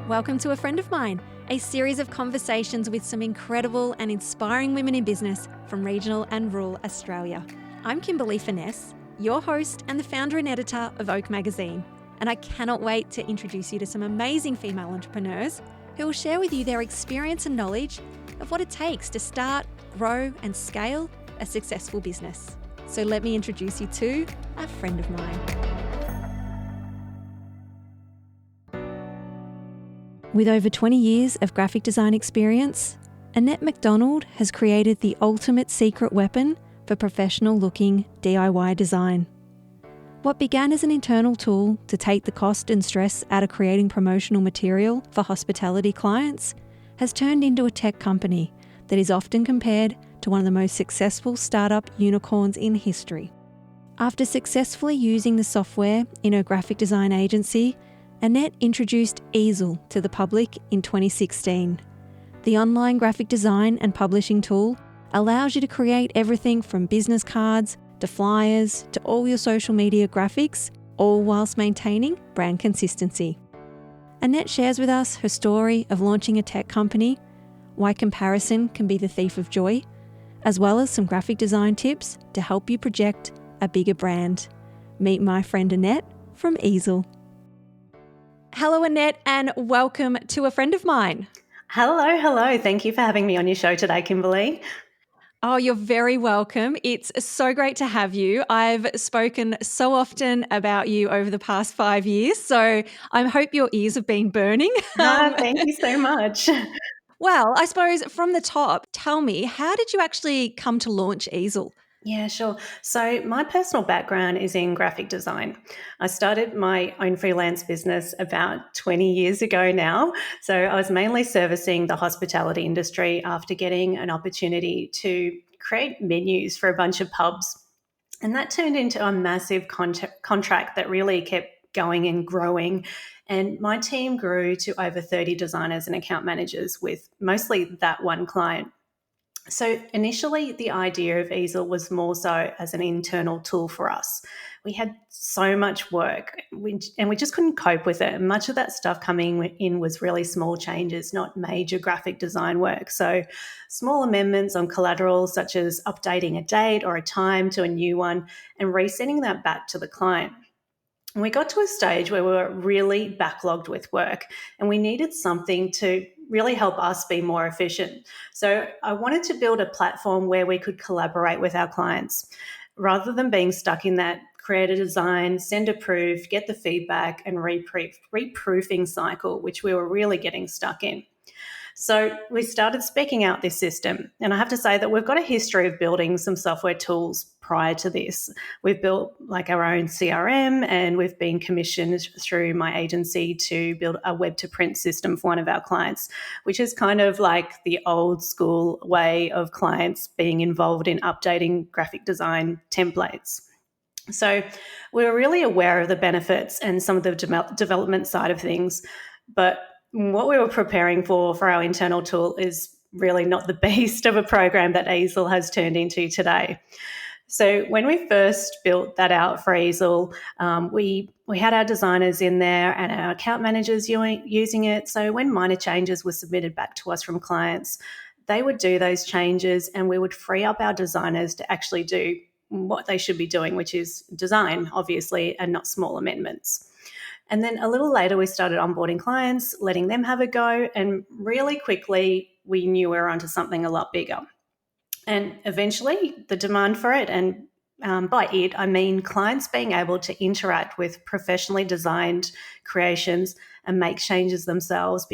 Welcome to A Friend of Mine, a series of conversations with some incredible and inspiring women in business from regional and rural Australia. I'm Kimberley Furness, your host and the founder and editor of Oak Magazine, and I cannot wait to introduce you to some amazing female entrepreneurs who will share with you their experience and knowledge of what it takes to start, grow and scale a successful business. So let me introduce you to a friend of mine. With over 20 years of graphic design experience, Annette McDonald has created the ultimate secret weapon for professional-looking DIY design. What began as an internal tool to take the cost and stress out of creating promotional material for hospitality clients has turned into a tech company that is often compared to one of the most successful startup unicorns in history. After successfully using the software in her graphic design agency, Annette introduced Easil to the public in 2016. The online graphic design and publishing tool allows you to create everything from business cards to flyers to all your social media graphics, all whilst maintaining brand consistency. Annette shares with us her story of launching a tech company, why comparison can be the thief of joy, as well as some graphic design tips to help you project a bigger brand. Meet my friend Annette from Easil. Hello, Annette, and welcome to A Friend of Mine. Hello. Thank you for having me on your show today, Kimberley. Oh, you're very welcome. It's so great to have you. I've spoken so often about you over the past 5 years, so I hope your ears have been burning. Thank you so much. Well, I suppose from the top, tell me, how did you actually come to launch Easil? Yeah, sure. So my personal background is in graphic design. I started my own freelance business about 20 years ago now. So I was mainly servicing the hospitality industry after getting an opportunity to create menus for a bunch of pubs. And that turned into a massive contract that really kept going and growing. And my team grew to over 30 designers and account managers with mostly that one client. So initially, the idea of Easil was more so as an internal tool for us. We had so much work and we just couldn't cope with it. And much of that stuff coming in was really small changes, not major graphic design work. So small amendments on collateral, such as updating a date or a time to a new one and resending that back to the client. And we got to a stage where we were really backlogged with work and we needed something to really help us be more efficient. So I wanted to build a platform where we could collaborate with our clients rather than being stuck in that create a design, send a proof, get the feedback and reproofing cycle, which we were really getting stuck in. So we started speccing out this system. And I have to say that we've got a history of building some software tools prior to this. We've built like our own CRM and we've been commissioned through my agency to build a web to print system for one of our clients, which is kind of like the old school way of clients being involved in updating graphic design templates. So we were really aware of the benefits and some of the development side of things, but what we were preparing for our internal tool is really not the beast of a program that Easil has turned into today. So when we first built that out for Easil, we had our designers in there and our account managers using it. So when minor changes were submitted back to us from clients, they would do those changes and we would free up our designers to actually do what they should be doing, which is design, obviously, and not small amendments. And then a little later, we started onboarding clients, letting them have a go. And really quickly, we knew we were onto something a lot bigger. And eventually, the demand for it, and by it, I mean clients being able to interact with professionally designed creations and make changes themselves,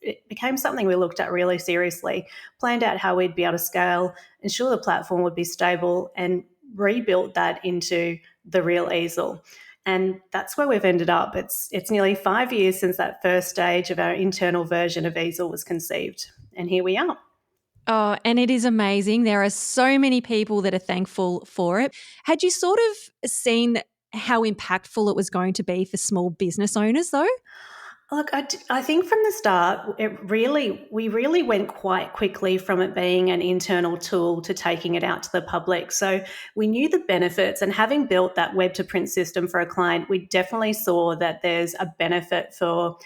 it became something we looked at really seriously, planned out how we'd be able to scale, ensure the platform would be stable, and rebuilt that into the real Easil. And that's where we've ended up. It's nearly 5 years since that first stage of our internal version of Easil was conceived. And here we are. Oh, and it is amazing. There are so many people that are thankful for it. Had you sort of seen how impactful it was going to be for small business owners though? Look, I think from the start, we really went quite quickly from it being an internal tool to taking it out to the public. So we knew the benefits, and having built that web to print system for a client, we definitely saw that there's a benefit for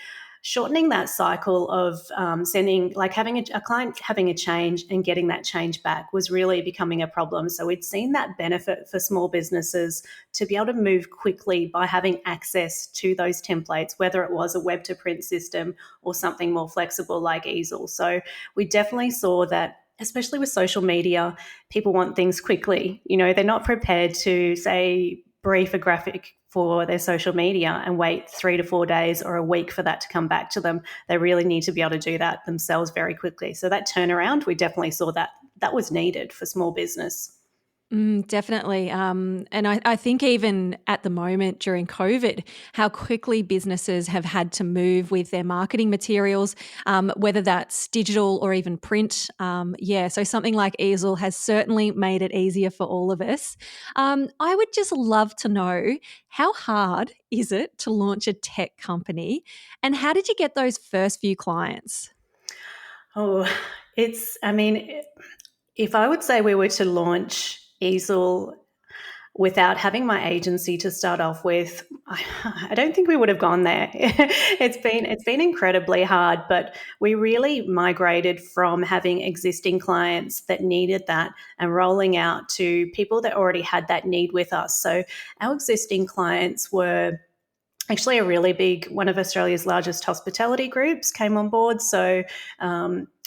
shortening that cycle of sending, like having a client having a change and getting that change back was really becoming a problem. So we'd seen that benefit for small businesses to be able to move quickly by having access to those templates, whether it was a web to print system or something more flexible like Easil. So we definitely saw that, especially with social media, people want things quickly. They're not prepared to, say, brief a graphic for their social media and wait 3 to 4 days or a week for that to come back to them. They really need to be able to do that themselves very quickly. So that turnaround, we definitely saw that was needed for small business. Definitely. And I think even at the moment during COVID, how quickly businesses have had to move with their marketing materials, whether that's digital or even print. So something like Easil has certainly made it easier for all of us. I would just love to know, how hard is it to launch a tech company, and how did you get those first few clients? Oh, if I would say we were to launch Easil without having my agency to start off with, I don't think we would have gone there. It's been incredibly hard, but we really migrated from having existing clients that needed that and rolling out to people that already had that need with us. So our existing clients were actually a really big, one of Australia's largest hospitality groups came on board. So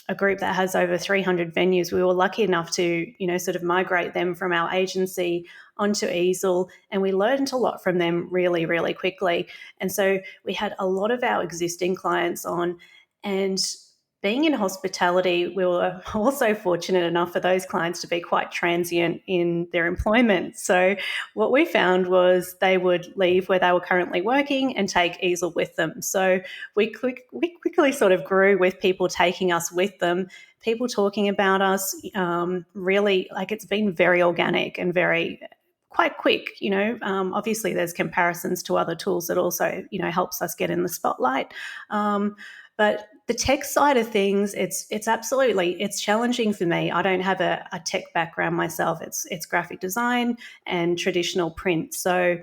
a group that has over 300 venues. We were lucky enough to, sort of migrate them from our agency onto Easil, and we learned a lot from them really, really quickly. And so we had a lot of our existing clients on, and being in hospitality, we were also fortunate enough for those clients to be quite transient in their employment. So what we found was they would leave where they were currently working and take Easil with them. So we quickly sort of grew with people taking us with them, people talking about us. Really, like, it's been very organic and very quite quick. Obviously there's comparisons to other tools that also, helps us get in the spotlight. But the tech side of things, it's absolutely, it's challenging for me. I don't have a tech background myself. It's graphic design and traditional print. So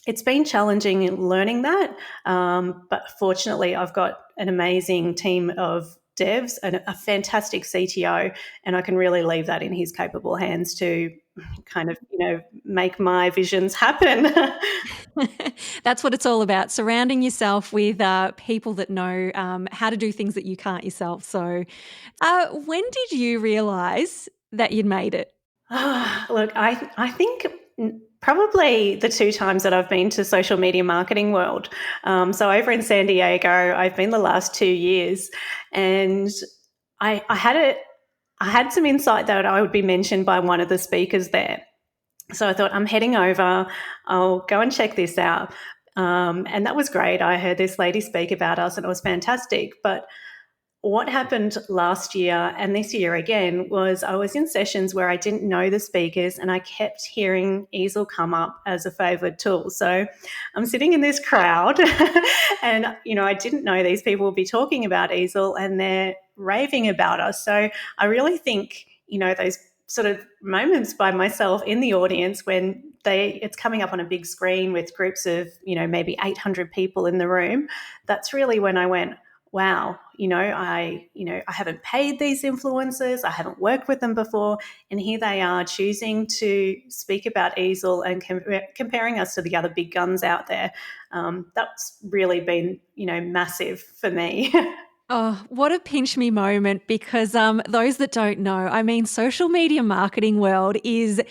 it's been challenging in learning that. But fortunately, I've got an amazing team of devs and a fantastic CTO, and I can really leave that in his capable hands to kind of, make my visions happen. That's what it's all about, surrounding yourself with people that know how to do things that you can't yourself. So when did you realise that you'd made it? Look, I think probably the 2 times that I've been to social media marketing world. So over in San Diego, I've been the last 2 years, and I had some insight that I would be mentioned by one of the speakers there. So I thought, I'm heading over, I'll go and check this out. And that was great. I heard this lady speak about us and it was fantastic. But what happened last year and this year again was I was in sessions where I didn't know the speakers and I kept hearing Easil come up as a favoured tool. So I'm sitting in this crowd and, I didn't know these people would be talking about Easil and they're raving about us. So I really think, those sort of moments by myself in the audience when it's coming up on a big screen with groups of, maybe 800 people in the room, that's really when I went, wow, I haven't paid these influencers, I haven't worked with them before, and here they are choosing to speak about Easil and comparing us to the other big guns out there. That's really been, massive for me. Oh, what a pinch me moment, because those that don't know, social media marketing world is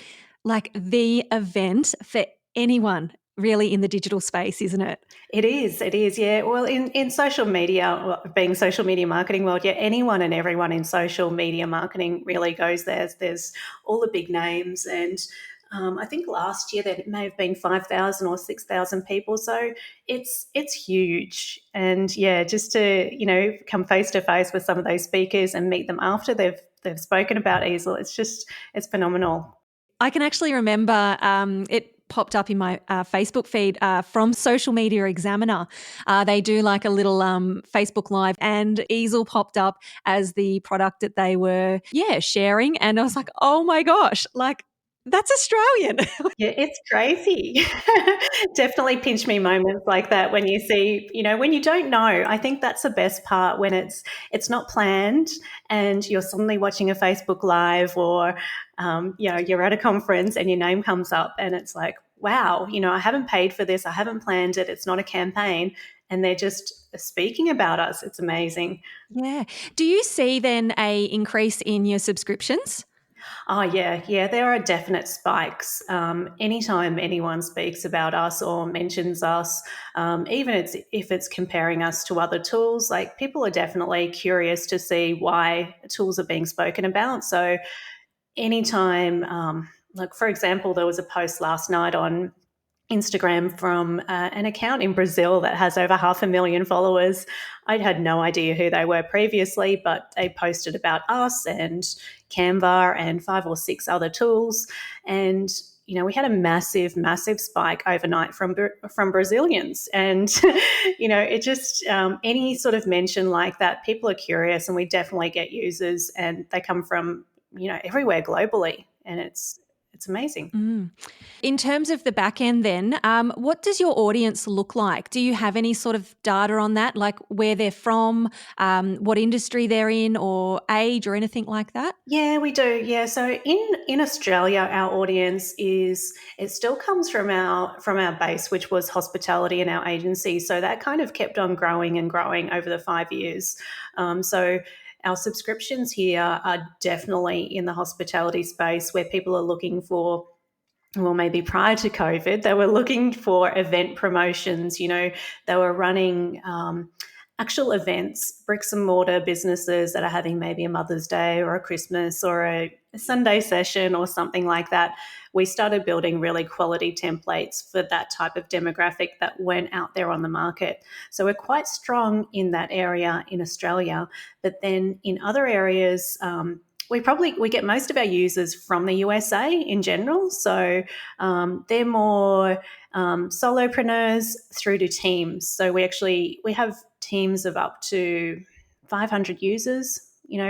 like the event for anyone really in the digital space, isn't it? It is, yeah. Well, in social media, being social media marketing world, yeah, anyone and everyone in social media marketing really goes there. There's all the big names, and I think last year there may have been 5,000 or 6,000 people. So it's huge, and yeah, just to come face to face with some of those speakers and meet them after they've spoken about Easil, it's phenomenal. I can actually remember it popped up in my Facebook feed from Social Media Examiner. They do like a little Facebook Live, and Easil popped up as the product that they were, sharing. And I was like, oh my gosh, like That's Australian. Yeah, it's crazy. Definitely pinch me moments like that when you see, when you don't know. I think that's the best part when it's not planned and you're suddenly watching a Facebook Live or, you're at a conference and your name comes up and it's like, wow, I haven't paid for this. I haven't planned it. It's not a campaign. And they're just speaking about us. It's amazing. Yeah. Do you see then a increase in your subscriptions? Oh, yeah, yeah, there are definite spikes. Anytime anyone speaks about us or mentions us, if it's comparing us to other tools, like people are definitely curious to see why tools are being spoken about. So anytime, like for example, there was a post last night on Instagram from an account in Brazil that has over 500,000 followers. I had no idea who they were previously, but they posted about us and Canva and 5 or 6 other tools. And we had a massive, massive spike overnight from Brazilians, and it just any sort of mention like that, people are curious, and we definitely get users, and they come from everywhere globally, and it's amazing. Mm. In terms of the back end then, what does your audience look like? Do you have any sort of data on that, like where they're from, what industry they're in, or age or anything like that? Yeah, we do. Yeah, so in Australia, our audience it still comes from our base, which was hospitality and our agency. So that kind of kept on growing and growing over the 5 years. So our subscriptions here are definitely in the hospitality space where people are looking for, well, maybe prior to COVID, they were looking for event promotions. They were running actual events, bricks and mortar businesses that are having maybe a Mother's Day or a Christmas or a Sunday session or something like that. We started building really quality templates for that type of demographic that weren't out there on the market. So we're quite strong in that area in Australia. But then in other areas, we get most of our users from the USA in general. So they're more solopreneurs through to teams. So we have teams of up to 500 users,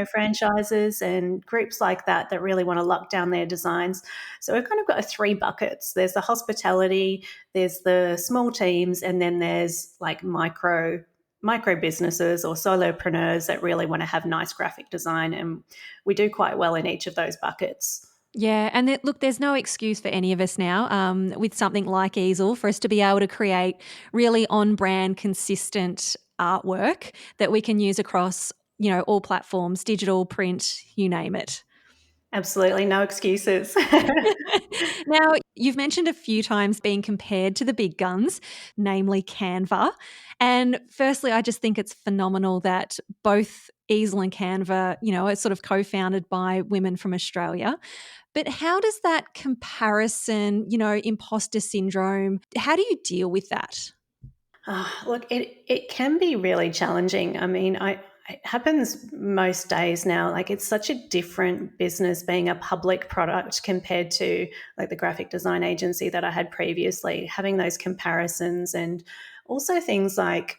franchises and groups like that really want to lock down their designs. So we've kind of got 3 buckets. There's the hospitality, there's the small teams, and then there's like micro businesses or solopreneurs that really want to have nice graphic design, and we do quite well in each of those buckets. Yeah, and look, there's no excuse for any of us now with something like Easil for us to be able to create really on-brand, consistent artwork that we can use across, all platforms, digital, print, you name it. Absolutely no excuses. Now, you've mentioned a few times being compared to the big guns, namely Canva. And firstly, I just think it's phenomenal that both Easil and Canva, are sort of co-founded by women from Australia. But how does that comparison, imposter syndrome, how do you deal with that? Look, it can be really challenging. I mean, it happens most days now. Like, it's such a different business being a public product compared to like the graphic design agency that I had previously. Having those comparisons, and also things like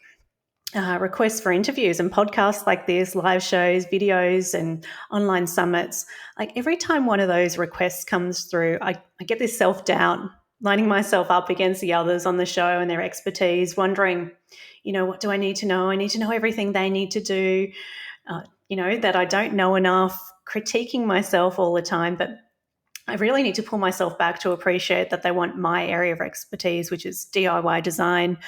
requests for interviews and podcasts like this, live shows, videos, and online summits. Like, every time one of those requests comes through, I get this self doubt, lining myself up against the others on the show and their expertise, wondering, what do I need to know? I need to know everything they need to do, that I don't know enough, critiquing myself all the time. But I really need to pull myself back to appreciate that they want my area of expertise, which is DIY design,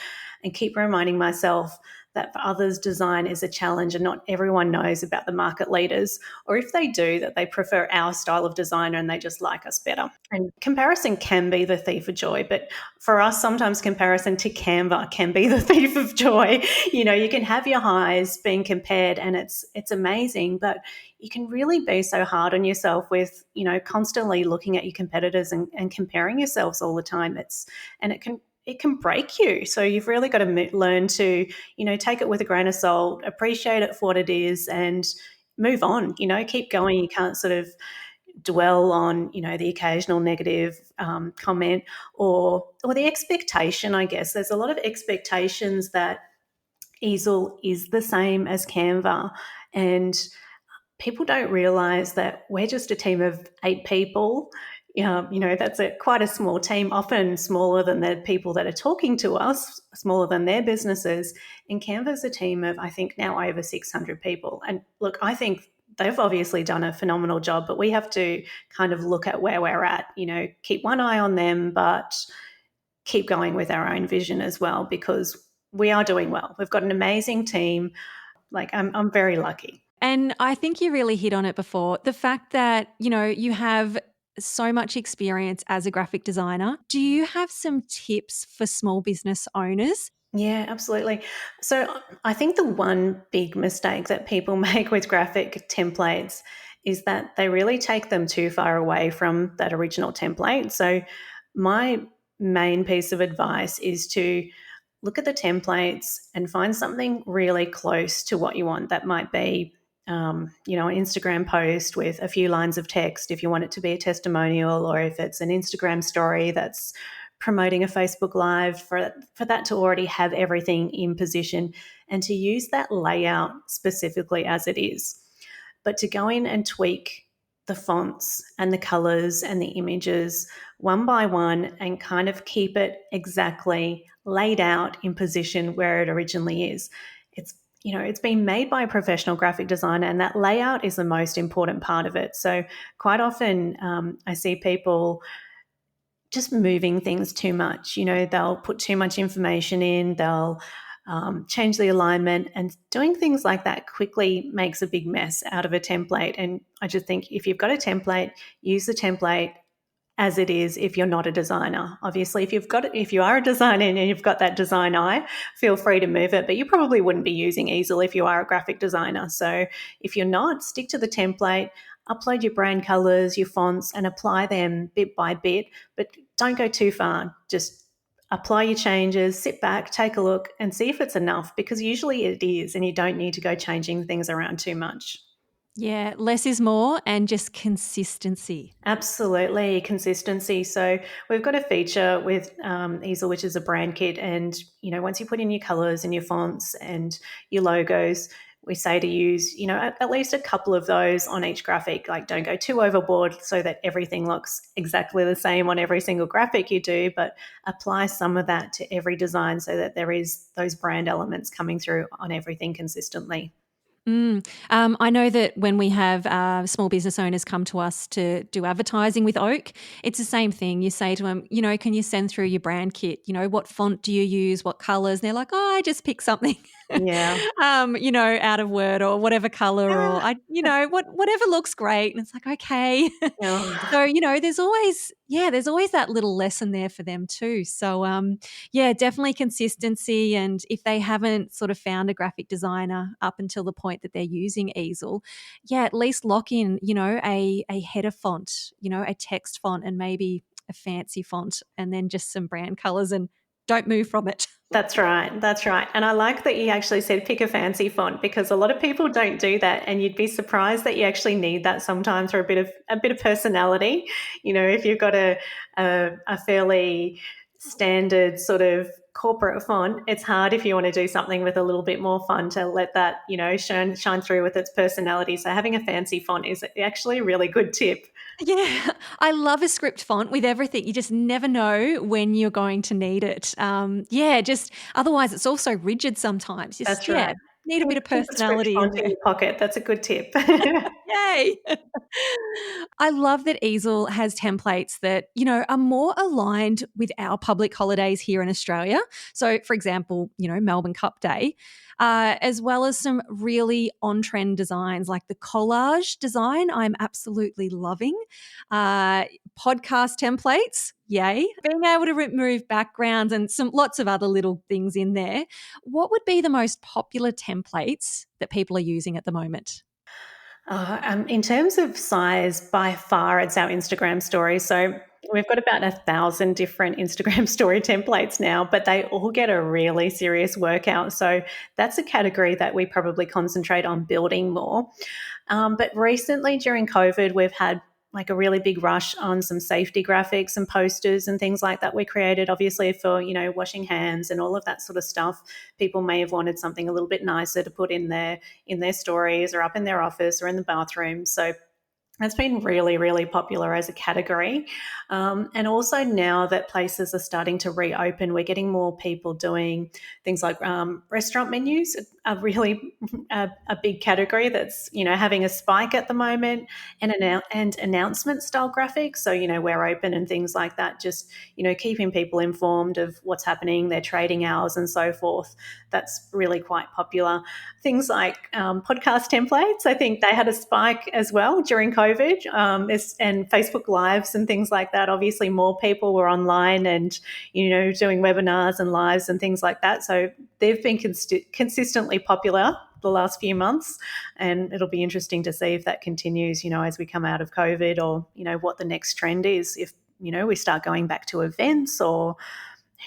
and keep reminding myself that for others, design is a challenge and not everyone knows about the market leaders. Or if they do, that they prefer our style of designer and they just like us better. And comparison can be the thief of joy, but for us, sometimes comparison to Canva can be the thief of joy. You can have your highs being compared and it's amazing, but you can really be so hard on yourself with, constantly looking at your competitors and comparing yourselves all the time. It can break you. So you've really got to learn to, take it with a grain of salt, appreciate it for what it is, and move on. Keep going. You can't sort of dwell on, the occasional negative comment or the expectation. I guess there's a lot of expectations that Easil is the same as Canva, and people don't realize that we're just a team of 8 people. that's quite a small team, often smaller than the people that are talking to us, smaller than their businesses. And Canva's a team of, I think, now over 600 people. And look, I think they've obviously done a phenomenal job, but we have to kind of look at where we're at, keep one eye on them, but keep going with our own vision as well, because we are doing well. We've got an amazing team. Like, I'm very lucky. And I think you really hit on it before. The fact that, you have so much experience as a graphic designer. Do you have some tips for small business owners? Yeah, absolutely. So I think the one big mistake that people make with graphic templates is that they really take them too far away from that original template. So my main piece of advice is to look at the templates and find something really close to what you want. That might be, an Instagram post with a few lines of text if you want it to be a testimonial, or if it's an Instagram story that's promoting a Facebook Live, for that to already have everything in position and to use that layout specifically as it is. But to go in and tweak the fonts and the colors and the images one by one and kind of keep it exactly laid out in position where it originally is. It's been made by a professional graphic designer, and that layout is the most important part of it. So quite often I see people just moving things too much. They'll put too much information in, they'll change the alignment, and doing things like that quickly makes a big mess out of a template. And I just think if you've got a template, use the template as it is. If you're not a designer, obviously, if you are a designer and you've got that design eye, feel free to move it, but you probably wouldn't be using Easil if you are a graphic designer. So if you're not, stick to the template, upload your brand colors, your fonts, and apply them bit by bit, but don't go too far. Just apply your changes, sit back, take a look, and see if it's enough, because usually it is, and you don't need to go changing things around too much. Yeah, less is more, and just consistency. Absolutely, consistency. So we've got a feature with Easil, which is a brand kit, and once you put in your colors and your fonts and your logos, we say to use at least a couple of those on each graphic. Like, don't go too overboard so that everything looks exactly the same on every single graphic you do, but apply some of that to every design so that there is those brand elements coming through on everything consistently. I know that when we have small business owners come to us to do advertising with Oak, it's the same thing. You say to them, can you send through your brand kit? What font do you use? What colors? And they're like, oh, I just pick something, Yeah. out of Word or whatever color, or whatever looks great. And it's like, okay. Oh. So, there's always that little lesson there for them too. So, definitely consistency. And if they haven't sort of found a graphic designer up until the point that they're using Easil, at least lock in, a header font, a text font, and maybe a fancy font, and then just some brand colors, and don't move from it. That's right. That's right. And I like that you actually said pick a fancy font, because a lot of people don't do that, and you'd be surprised that you actually need that sometimes for a bit of personality. If you've got a fairly standard sort of corporate font, it's hard if you want to do something with a little bit more fun to let that, shine through with its personality. So having a fancy font is actually a really good tip. Yeah, I love a script font with everything. You just never know when you're going to need it. Just otherwise it's also rigid sometimes. That's right. Need a bit of Keep a script personality in font in there. your pocket. That's a good tip. Yay. I love that Easil has templates that, are more aligned with our public holidays here in Australia. So, for example, Melbourne Cup Day, as well as some really on-trend designs like the collage design I'm absolutely loving. Podcast templates, yay. Being able to remove backgrounds and lots of other little things in there. What would be the most popular templates that people are using at the moment? In terms of size, by far, it's our Instagram story. So we've got about 1,000 different Instagram story templates now, but they all get a really serious workout. So that's a category that we probably concentrate on building more. But recently during COVID, we've had like a really big rush on some safety graphics and posters and things like that we created, obviously for, washing hands and all of that sort of stuff. People may have wanted something a little bit nicer to put in their stories or up in their office or in the bathroom. So That's been really, really popular as a category. And also now that places are starting to reopen, we're getting more people doing things like restaurant menus, are really a big category that's, having a spike at the moment, and, and announcement style graphics. So, we're open and things like that, just, keeping people informed of what's happening, their trading hours and so forth. That's really quite popular. Things like podcast templates, I think they had a spike as well during COVID, and Facebook Lives and things like that. Obviously, more people were online and, doing webinars and lives and things like that. So they've been consistently popular the last few months, and it'll be interesting to see if that continues, as we come out of COVID, or, what the next trend is, if, we start going back to events, or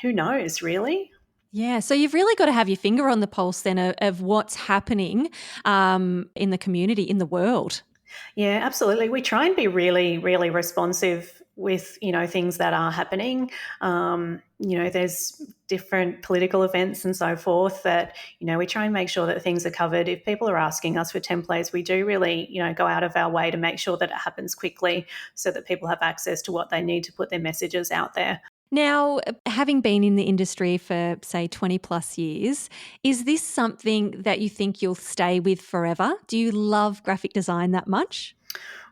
who knows, really. Yeah, so you've really got to have your finger on the pulse then of what's happening in the community, in the world. Yeah, absolutely. We try and be really, really responsive with, things that are happening. There's different political events and so forth that, we try and make sure that things are covered. If people are asking us for templates, we do really, go out of our way to make sure that it happens quickly so that people have access to what they need to put their messages out there. Now, having been in the industry for, say, 20 plus years, is this something that you think you'll stay with forever? Do you love graphic design that much?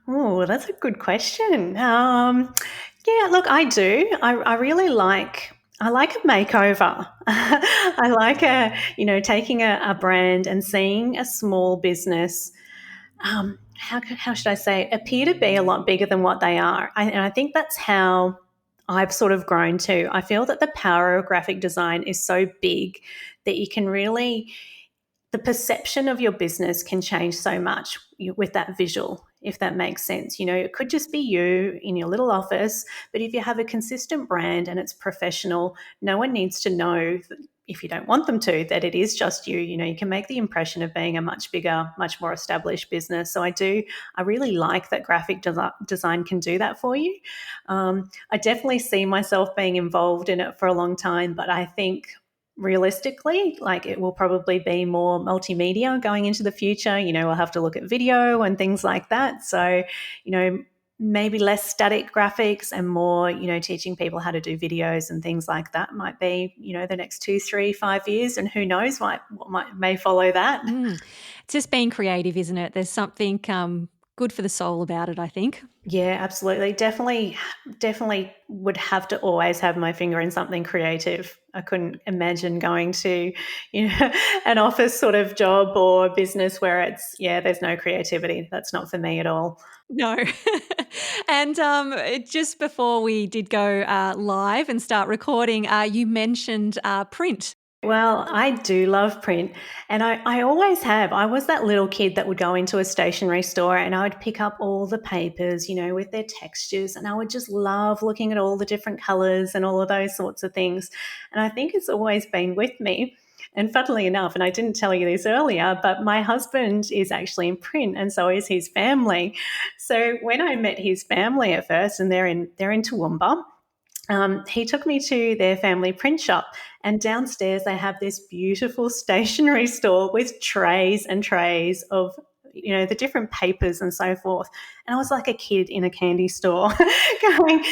Oh, that's a good question. Yeah, look, I do. I really like. I like a makeover. I like taking a brand and seeing a small business. How should I say it, appear to be a lot bigger than what they are. And I think that's how I've sort of grown too. I feel that the power of graphic design is so big that you can really, the perception of your business can change so much with that visual, if that makes sense. It could just be you in your little office, but if you have a consistent brand and it's professional, no one needs to know, if you don't want them to, that it is just you. You can make the impression of being a much bigger, much more established business. So I really like that graphic design can do that for you. I definitely see myself being involved in it for a long time, but I think realistically, like, it will probably be more multimedia going into the future. We'll have to look at video and things like that. So, maybe less static graphics and more, teaching people how to do videos and things like that might be, the next 2, 3, 5 years. And who knows what may follow that. It's just being creative, isn't it? There's something good for the soul about it, I think. Yeah, absolutely. Definitely would have to always have my finger in something creative. I couldn't imagine going to, an office sort of job or business where there's no creativity. That's not for me at all. No. And just before we did go live and start recording, you mentioned print. Well, I do love print, and I always have. I was that little kid that would go into a stationery store and I would pick up all the papers, with their textures, and I would just love looking at all the different colours and all of those sorts of things. And I think it's always been with me. And funnily enough, and I didn't tell you this earlier, but my husband is actually in print, and so is his family. So when I met his family at first, and they're in Toowoomba, he took me to their family print shop, and downstairs they have this beautiful stationery store with trays and trays of, the different papers and so forth. And I was like a kid in a candy store going,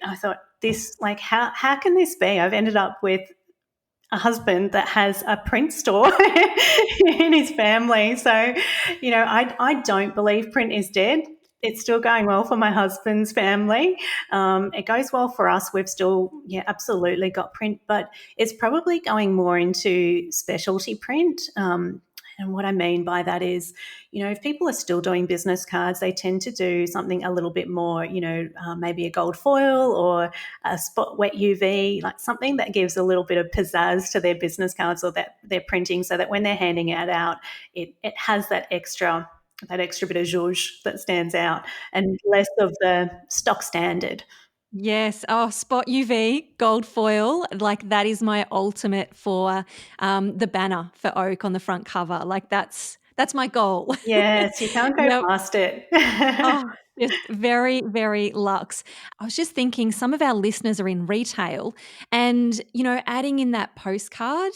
I thought, this, like, how can this be? I've ended up with a husband that has a print store in his family. So, I don't believe print is dead. It's still going well for my husband's family. It goes well for us. We've still, absolutely got print, but it's probably going more into specialty print. And what I mean by that is, if people are still doing business cards, they tend to do something a little bit more, maybe a gold foil or a spot wet UV, like something that gives a little bit of pizzazz to their business cards or that they're printing, so that when they're handing it out, it has that extra bit of zhuzh that stands out, and less of the stock standard. Yes. Oh, spot UV, gold foil. Like, that is my ultimate for the banner for Oak on the front cover. Like, that's my goal. Yes, you can't go Yep. past it. Oh, just very, very luxe. I was just thinking, some of our listeners are in retail, and, adding in that postcard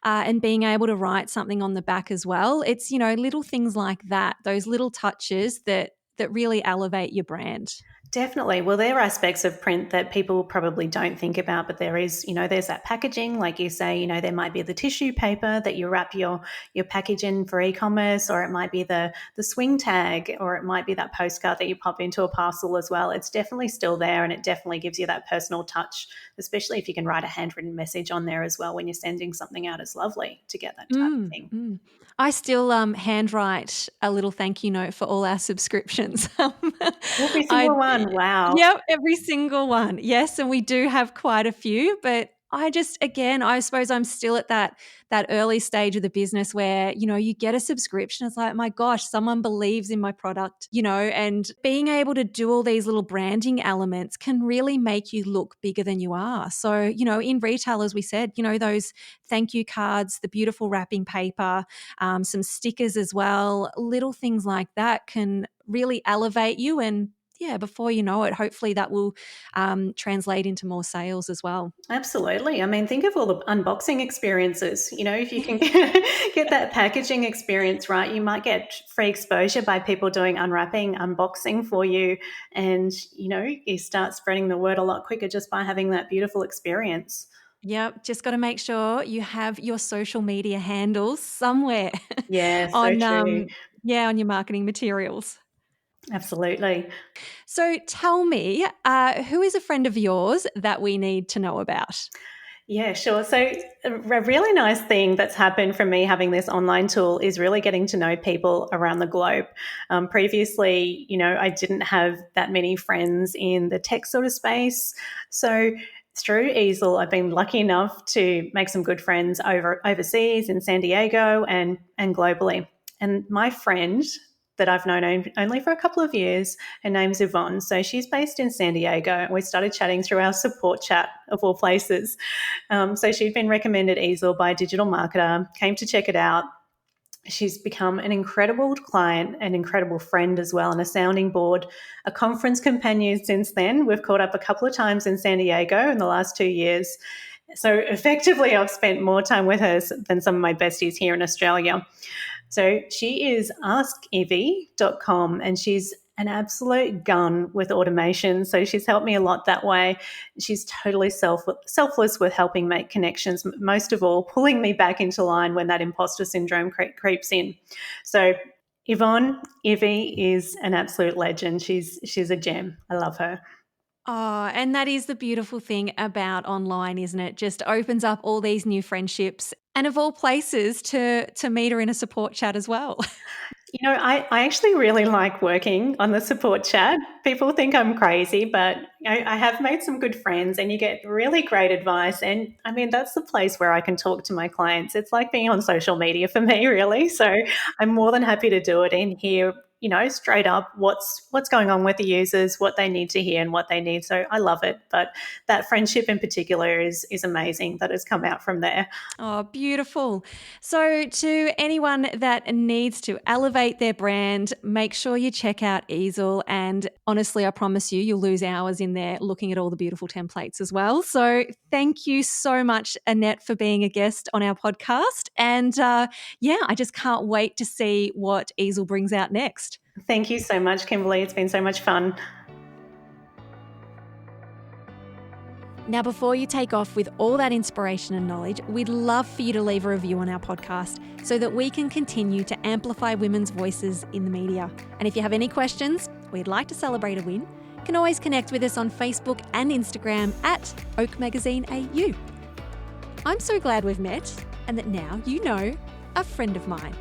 and being able to write something on the back as well. It's, little things like that, those little touches that that really elevate your brand. Definitely. Well, there are aspects of print that people probably don't think about, but there is, there's that packaging, like you say, there might be the tissue paper that you wrap your package in for e-commerce, or it might be the swing tag, or it might be that postcard that you pop into a parcel as well. It's definitely still there, and it definitely gives you that personal touch, especially if you can write a handwritten message on there as well when you're sending something out. It's lovely to get that type of thing. I still handwrite a little thank you note for all our subscriptions. Every I single one. Wow. Yep, every single one. Yes, and we do have quite a few, but I suppose I'm still at that early stage of the business where, you get a subscription. It's like, my gosh, someone believes in my product, and being able to do all these little branding elements can really make you look bigger than you are. So, in retail, as we said, those thank you cards, the beautiful wrapping paper, some stickers as well, little things like that can really elevate you. And yeah, before you know it, hopefully that will translate into more sales as well. Absolutely. I mean, think of all the unboxing experiences. If you can get that packaging experience right, you might get free exposure by people doing unwrapping, unboxing for you. And, you start spreading the word a lot quicker just by having that beautiful experience. Yep, just got to make sure you have your social media handles somewhere Yeah, so on true. on your marketing materials. Absolutely. So tell me, who is a friend of yours that we need to know about? Yeah, sure. So, a really nice thing that's happened from me having this online tool is really getting to know people around the globe. Previously, I didn't have that many friends in the tech sort of space. So, through Easil, I've been lucky enough to make some good friends overseas in San Diego and globally. And my friend that I've known only for a couple of years, her name's Yvonne. So she's based in San Diego, and we started chatting through our support chat of all places. So she'd been recommended Easil by a digital marketer, came to check it out. She's become an incredible client, an incredible friend as well, and a sounding board, a conference companion since then. We've caught up a couple of times in San Diego in the last 2 years. So effectively, I've spent more time with her than some of my besties here in Australia. So she is askevie.com, and she's an absolute gun with automation. So she's helped me a lot that way. She's totally selfless with helping make connections, most of all, pulling me back into line when that imposter syndrome creeps in. So Evie is an absolute legend. She's a gem. I love her. Oh, and that is the beautiful thing about online, isn't it? Just opens up all these new friendships, and of all places to meet her in a support chat as well. I actually really like working on the support chat. People think I'm crazy, but I have made some good friends, and you get really great advice. And I mean, that's the place where I can talk to my clients. It's like being on social media for me, really. So I'm more than happy to do it and hear, straight up what's going on with the users, what they need to hear and what they need. So I love it. But that friendship in particular is amazing that has come out from there. Oh, beautiful. So, to anyone that needs to elevate their brand, make sure you check out Easil. And honestly, I promise you'll lose hours in there looking at all the beautiful templates as well. So, thank you so much, Annette, for being a guest on our podcast. And I just can't wait to see what Easil brings out next. Thank you so much, Kimberley. It's been so much fun. Now, before you take off with all that inspiration and knowledge, we'd love for you to leave a review on our podcast so that we can continue to amplify women's voices in the media. And if you have any questions, we'd like to celebrate a win, you can always connect with us on Facebook and Instagram at Oak Magazine AU. I'm so glad we've met and that now you know a friend of mine.